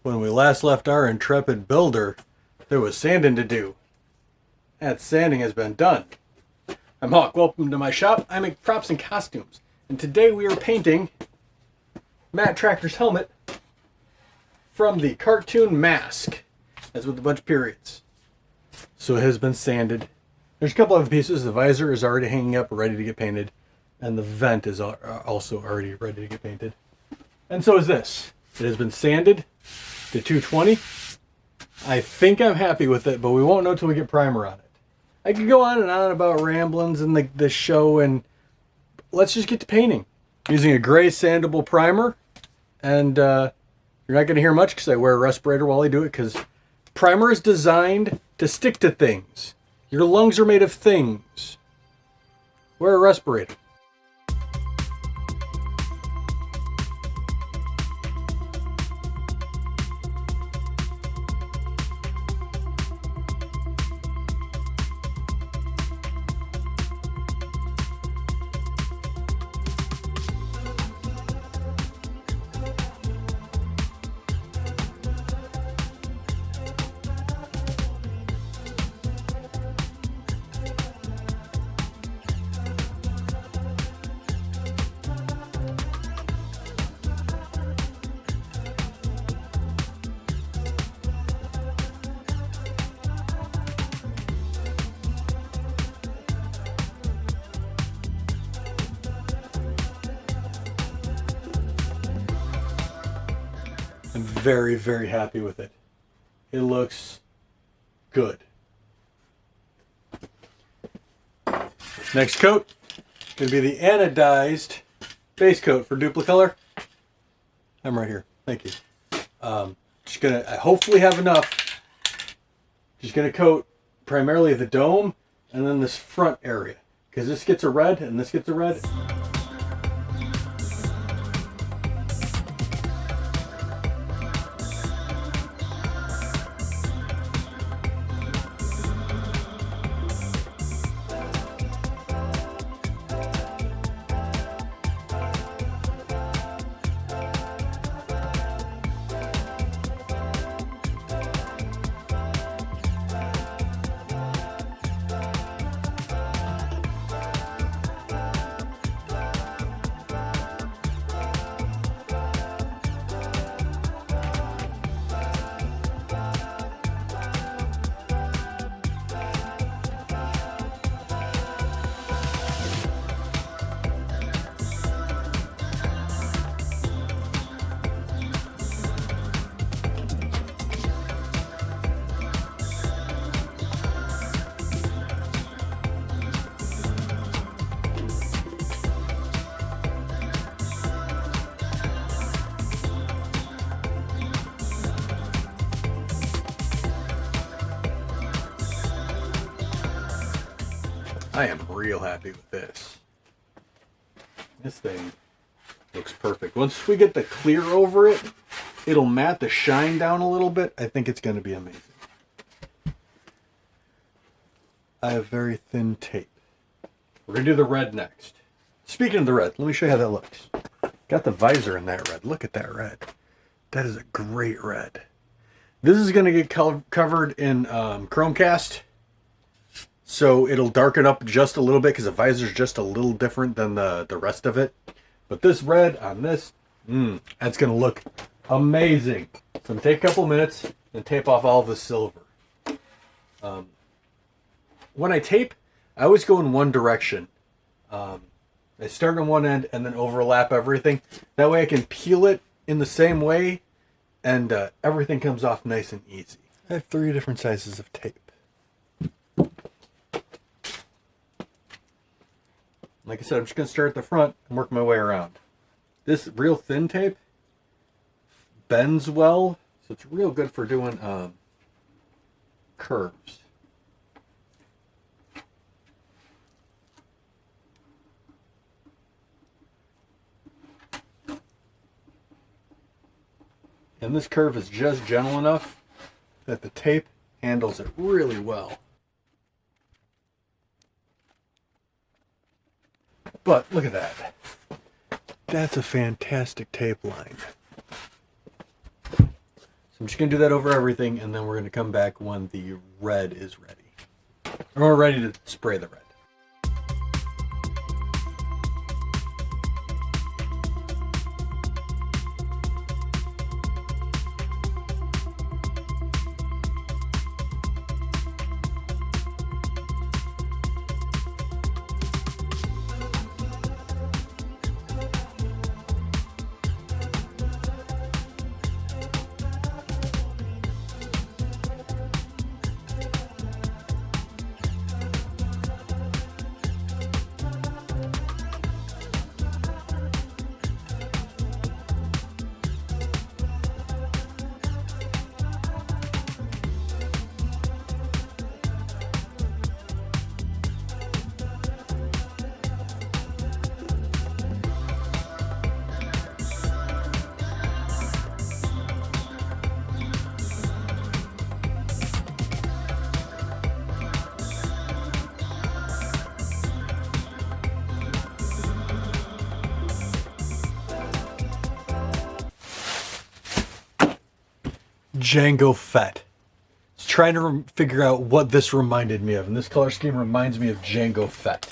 When we last left our intrepid builder, there was sanding to do. That sanding has been done. I'm Hawk. Welcome to my shop. I make props and costumes. And today we are painting Matt Trakker's helmet from the cartoon M.A.S.K, as with a bunch of periods. So it has been sanded. There's a couple other pieces. The visor is already hanging up, ready to get painted. And the vent is also already ready to get painted. And so is this. It has been sanded to 220. I think I'm happy with it, but we won't know till we get primer on it. I could go on and on about ramblings and the show, and let's just get to painting. Using a gray sandable primer, and you're not going to hear much because I wear a respirator while I do it, because primer is designed to stick to things. Your lungs are made of things. Wear a respirator. I'm very, very happy with it. It looks good. Next coat is going to be the anodized base coat for Duplicolor. I'm right here. Thank you. Just going to hopefully have enough. Just going to coat primarily the dome and then this front area, because this gets a red and this gets a red. I am real happy with this. This thing looks perfect. Once we get the clear over it, it'll matte the shine down a little bit. I think it's going to be amazing. I have very thin tape. We're going to do the red next. Speaking of the red, let me show you how that looks. Got the visor in that red. Look at that red. That is a great red. This is going to get covered in Chromecast. So it'll darken up just a little bit because the visor is just a little different than the rest of it. But this red on this, that's going to look amazing. So I'm going to take a couple minutes and tape off all of the silver. When I tape, I always go in one direction. I start on one end and then overlap everything. That way I can peel it in the same way and everything comes off nice and easy. I have 3 different sizes of tape. Like I said, I'm just going to start at the front and work my way around. This real thin tape bends well, so it's real good for doing curves. And this curve is just gentle enough that the tape handles it really well. But look at that. That's a fantastic tape line. So I'm just going to do that over everything, and then we're going to come back when the red is ready. And we're ready to spray the red. Jango Fett. I was trying to figure out what this reminded me of, and this color scheme reminds me of Jango Fett.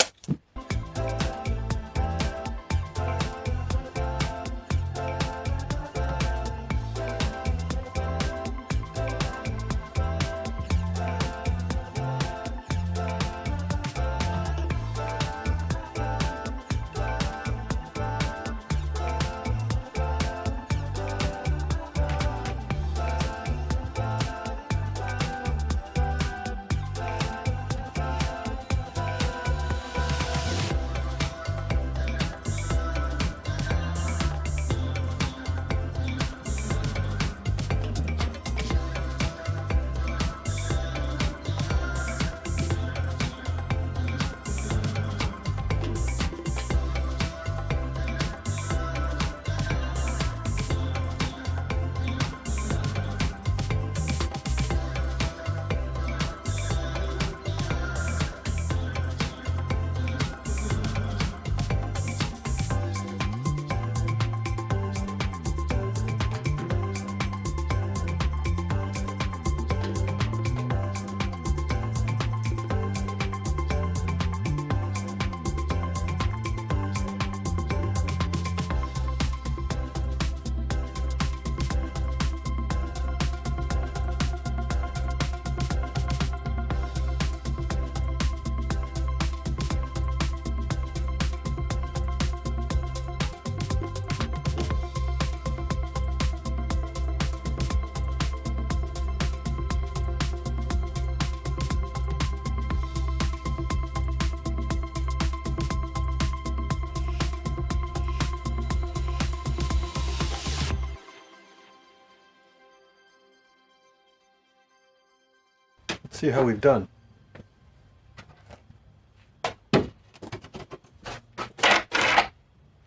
See how we've done.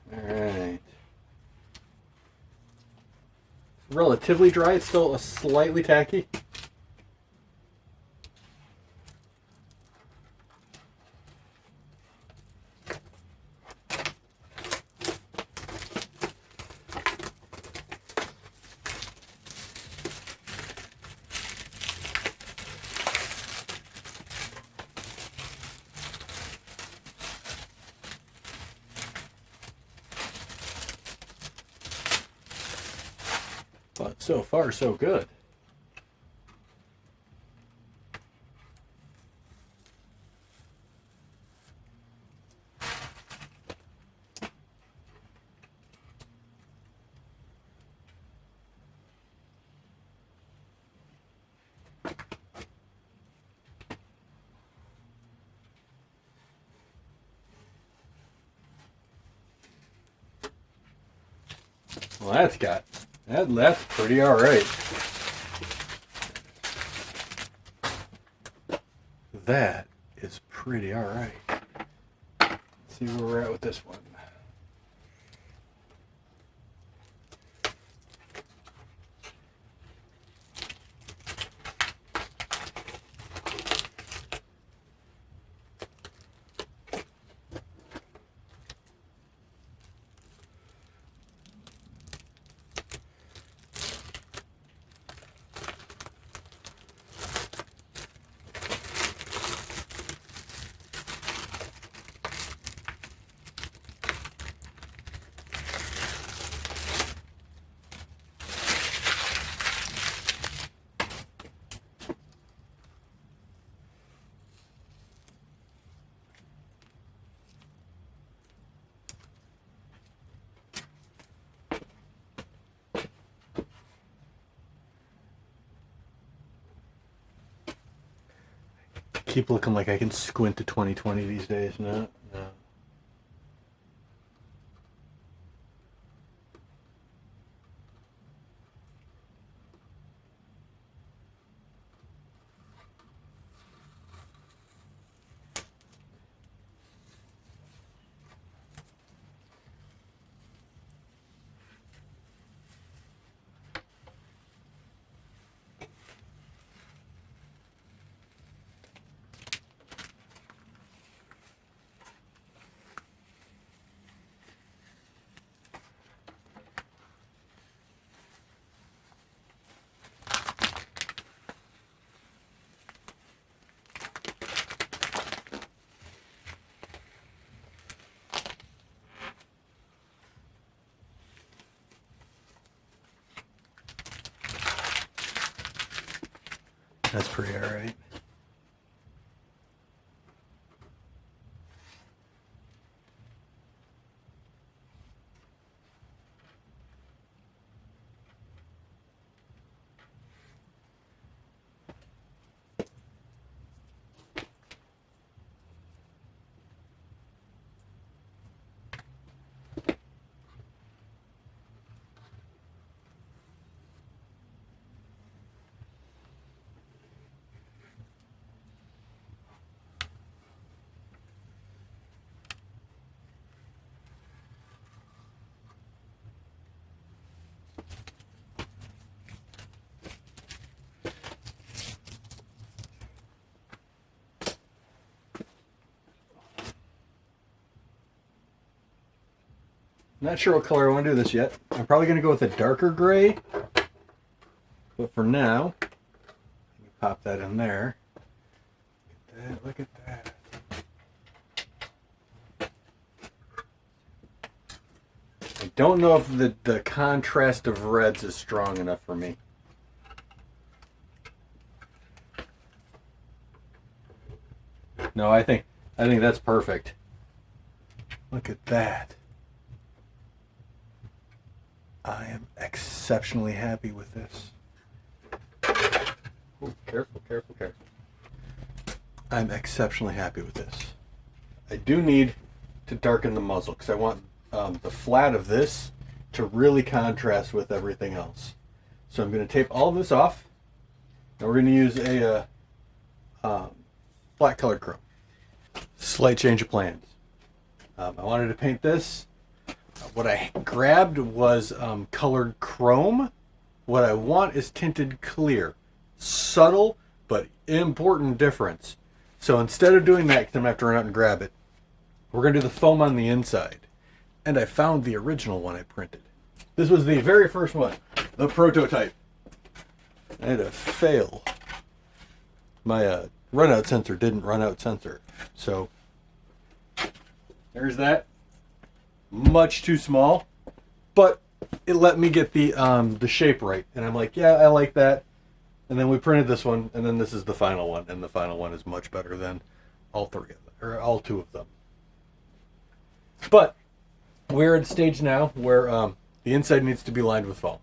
Alright. Relatively dry, it's still slightly tacky. But so far, so good. Well, that's pretty all right. That is pretty all right. Let's see where we're at with this one. keep looking like I can squint to 2020 these days. No, no. That's pretty alright. Not sure what color I want to do this yet. I'm probably going to go with a darker gray. But for now, let me pop that in there. Look at that. I don't know if the contrast of reds is strong enough for me. No, I think that's perfect. Look at that. I am exceptionally happy with this. Ooh, careful, careful, careful. I'm exceptionally happy with this. I do need to darken the muzzle because I want the flat of this to really contrast with everything else. So I'm going to tape all of this off, and we're going to use a black colored chrome. Slight change of plans. I wanted to paint this. What I grabbed was colored chrome. What I want is tinted clear. Subtle, but important difference. So instead of doing that, because I'm going to have to run out and grab it, we're going to do the foam on the inside. And I found the original one I printed. This was the very first one, the prototype. I had to fail. My run-out sensor didn't run out sensor. So there's that. Much too small, but it let me get the shape right, and I'm like, yeah, I like that. And then we printed this one, and then this is the final one, and the final one is much better than all three of them, or all two of them. But we're at a stage now where the inside needs to be lined with foam.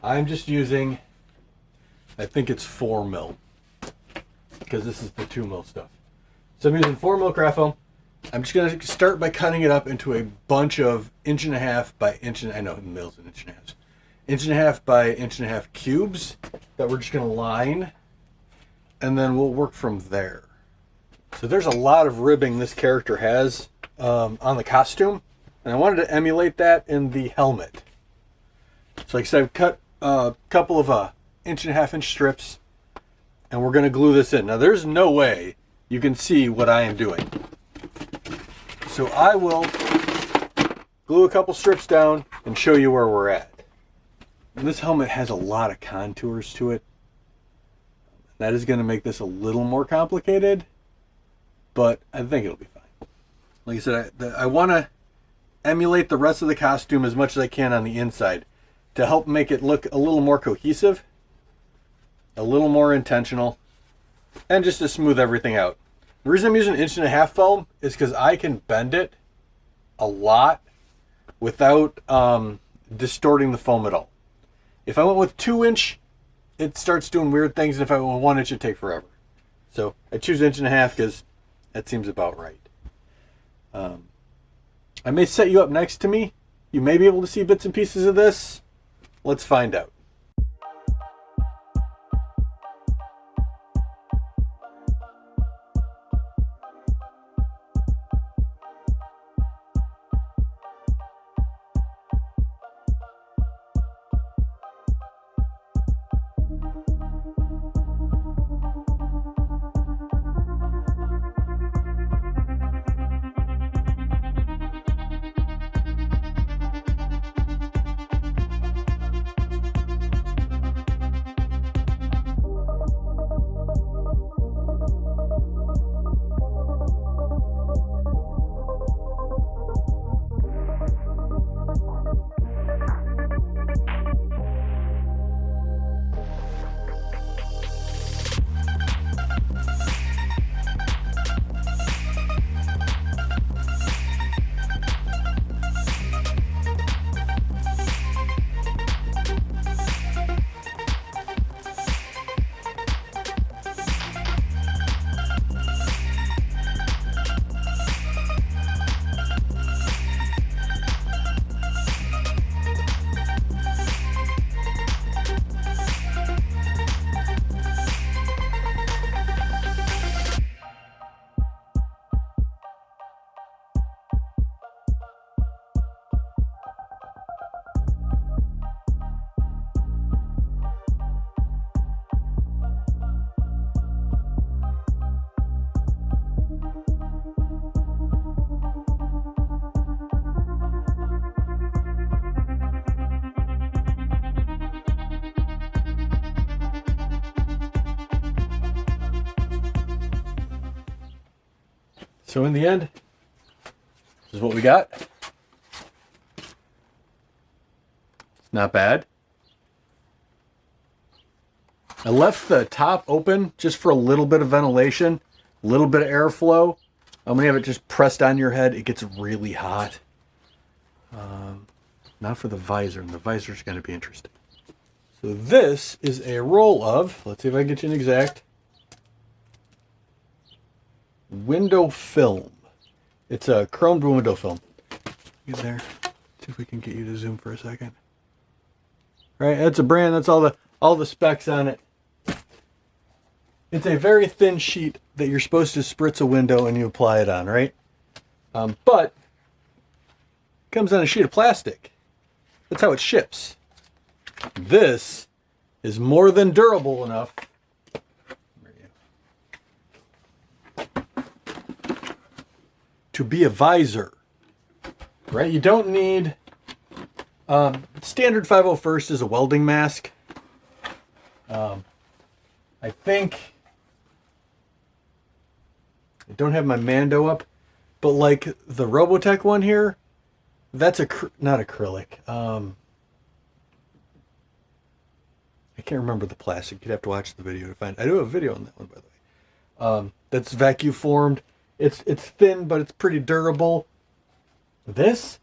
I'm just using, I think it's 4 mil, because this is the 2 mil stuff. So I'm using 4 mil craft foam. I'm just going to start by cutting it up into a bunch of 1.5 by inch, I know mils and 1.5 1.5 by 1.5 cubes that we're just going to line, and then we'll work from there. So there's a lot of ribbing this character has on the costume, and I wanted to emulate that in the helmet. So like I said, I've cut a couple of 1.5 inch strips, and we're going to glue this in. Now there's no way you can see what I am doing. So I will glue a couple strips down and show you where we're at. And this helmet has a lot of contours to it. That is going to make this a little more complicated, but I think it'll be fine. Like I said, I want to emulate the rest of the costume as much as I can on the inside to help make it look a little more cohesive, a little more intentional, and just to smooth everything out. The reason I'm using 1.5 foam is because I can bend it a lot without distorting the foam at all. If I went with 2 inch, it starts doing weird things, and if I went with 1 inch, it'd take forever. So I choose 1.5 inches because that seems about right. I may set you up next to me. You may be able to see bits and pieces of this. Let's find out. So in the end, this is what we got. It's not bad. I left the top open just for a little bit of ventilation, a little bit of airflow. I'm going to have it just pressed on your head. It gets really hot. Not for the visor, and the visor is going to be interesting. So this is a roll of, let's see if I can get you an exact, window film. It's a chromed window film. Get there. See if we can get you to zoom for a second. Right, that's a brand. That's all the specs on it. It's a very thin sheet that you're supposed to spritz a window and you apply it on, right? But it comes on a sheet of plastic. That's how it ships. This is more than durable enough. To be a visor, right? You don't need standard 501st is a welding mask. I think I don't have my Mando up, but like the Robotech one here, that's not acrylic. I can't remember the plastic. You'd have to watch the video to find. I do have a video on that one, by the way. That's vacuum formed. It's thin, but it's pretty durable. This,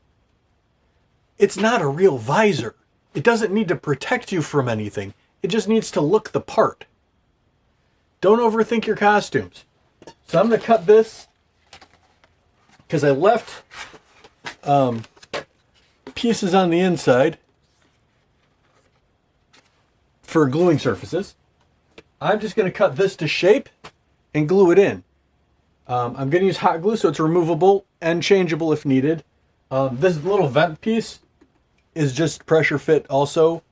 it's not a real visor. It doesn't need to protect you from anything. It just needs to look the part. Don't overthink your costumes. So I'm going to cut this because I left pieces on the inside for gluing surfaces. I'm just going to cut this to shape and glue it in. I'm going to use hot glue so it's removable and changeable if needed. This little vent piece is just pressure fit also.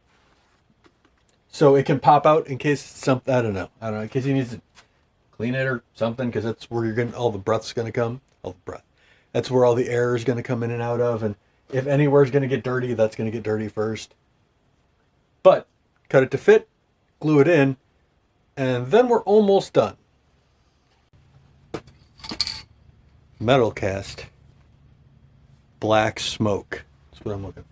So it can pop out in case something, I don't know, in case you need to clean it or something, because that's where you're all the breath's going to come. All the breath. That's where all the air is going to come in and out of. And if anywhere's going to get dirty, that's going to get dirty first. But cut it to fit, glue it in, and then we're almost done. Metal cast. Black smoke. That's what I'm looking for.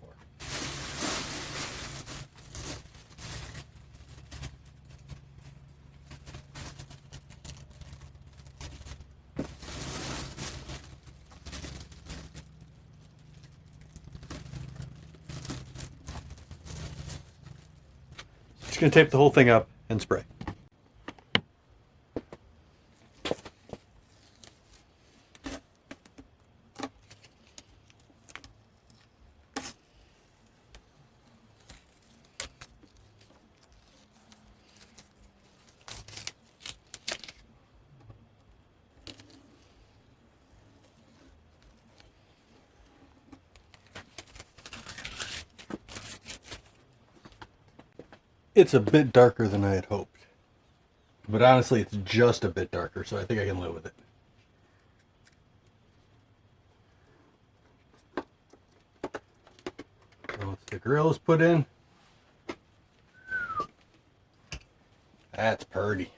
Just going to tape the whole thing up and spray. It's a bit darker than I had hoped. But honestly, it's just a bit darker, so I think I can live with it. Once the grill is put in, that's purty.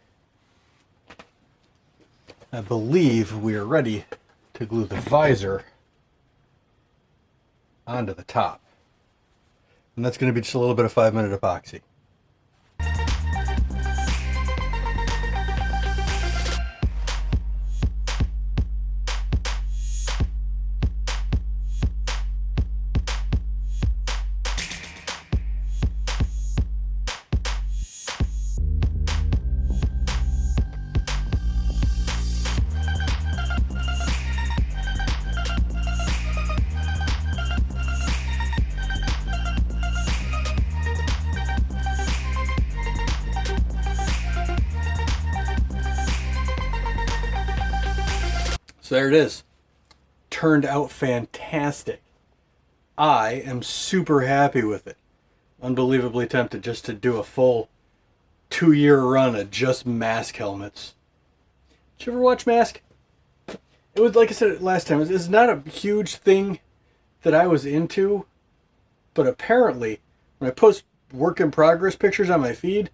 I believe we are ready to glue the visor onto the top. And that's going to be just a little bit of 5-minute epoxy. So there it is. Turned out fantastic. I am super happy with it. Unbelievably tempted just to do a full 2-year run of just M.A.S.K helmets. Did you ever watch M.A.S.K? It was, like I said last time, it's not a huge thing that I was into, but apparently when I post work in progress pictures on my feed,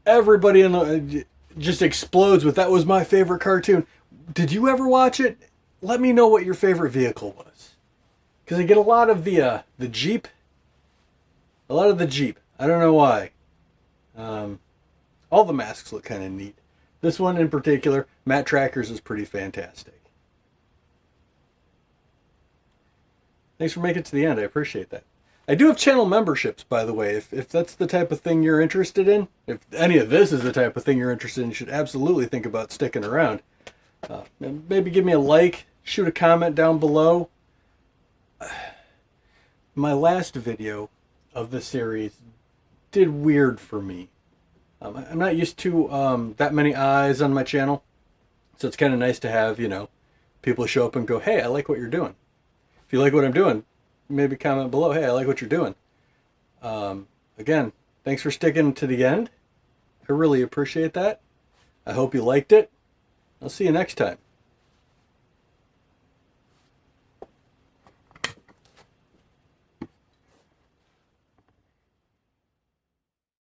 everybody in the just explodes with that was my favorite cartoon. Did you ever watch it? Let me know what your favorite vehicle was. Because I get a lot of the Jeep. A lot of the Jeep. I don't know why. All the masks look kind of neat. This one in particular, Matt Trakker's, is pretty fantastic. Thanks for making it to the end. I appreciate that. I do have channel memberships, by the way. If that's the type of thing you're interested in, if any of this is the type of thing you're interested in, you should absolutely think about sticking around. Maybe give me a like, shoot a comment down below. My last video of the series did weird for me. I'm not used to that many eyes on my channel, so it's kind of nice to have, you know, people show up and go, hey, I like what you're doing. If you like what I'm doing, maybe comment below, hey, I like what you're doing. Again, thanks for sticking to the end. I really appreciate that. I hope you liked it. I'll see you next time.